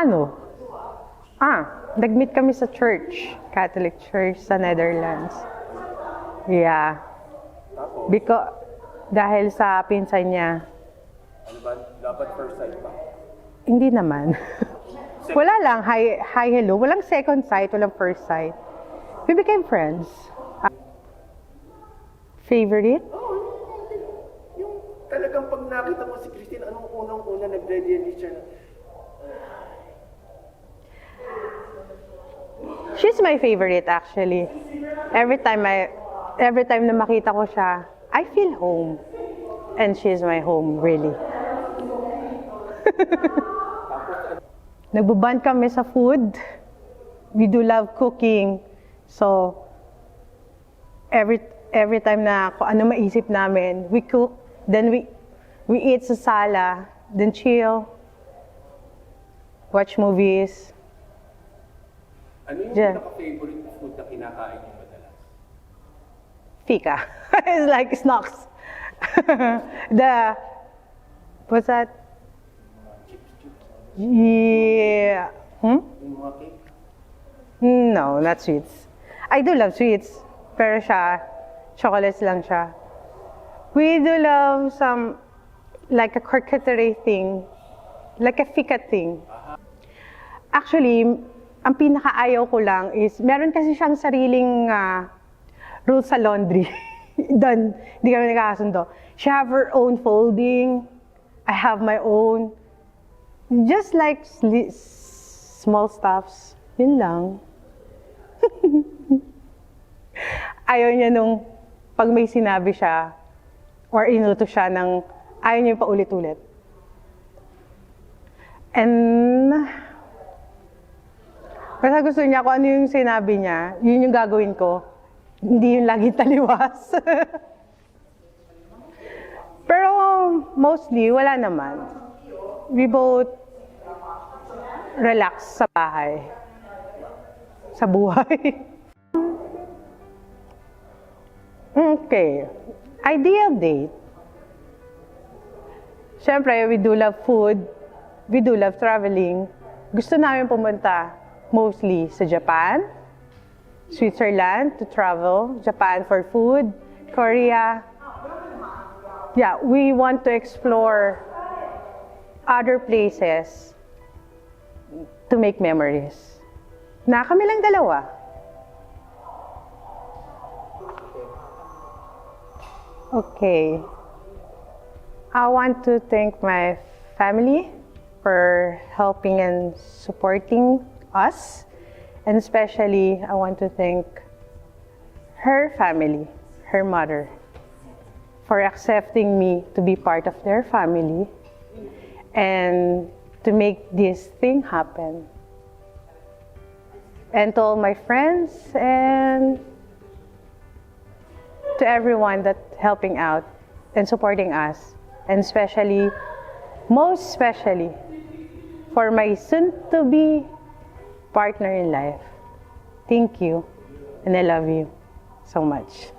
Paano? Nag-meet kami sa church, Catholic Church sa Netherlands. Yeah. Dahil sa pinsan niya. Ano ba? Dapat first sight ba? Hindi naman. Wala lang, hi, hello. Walang second sight, walang first sight. We became friends. Favorite? Yung talagang pag nakita mo si Christine, anong unang-una nag-ready siya na? She's my favorite actually. Every time na makita ko siya, I feel home. And she's my home, really. Nagbuband kami sa food. We do love cooking. So, every time na kung ano maisip namin, we cook, then we eat sa sala, then chill, watch movies. Ano yung pinaka-favorite food na kinakain niyo madalas? Fika. It's like snacks. What's that? Yeah. Yung mga cake? No, not sweets. I do love sweets, pero siya, chocolates lang siya. We do love some, like a charcuterie thing, like a fika thing. Actually, ang pinakaayaw ko lang is, meron kasi siyang sariling rules sa laundry. Doon, hindi kami nagkakasundo. She have her own folding. I have my own. Just like small stuffs. Yun lang. Ayaw niya nung pag may sinabi siya or inuto siya ng ayaw niya pa ulit-ulit. And basta gusto niya kung ano yung sinabi niya, yun yung gagawin ko. Hindi yung lagi taliwas. Pero mostly, wala naman. We both relax sa bahay. Sa buhay. Okay. Ideal date. Siyempre, we do love food. We do love traveling. Gusto namin pumunta mostly sa Japan, Switzerland to travel, Japan for food, Korea. Yeah, we want to explore other places to make memories. Na kami lang dalawa. Okay. I want to thank my family for helping and supporting us. And especially, I want to thank her family, her mother, for accepting me to be part of their family and to make this thing happen. And to all my friends and to everyone that's helping out and supporting us. And especially, most especially, for my soon-to-be partner in life. Thank you, and I love you so much.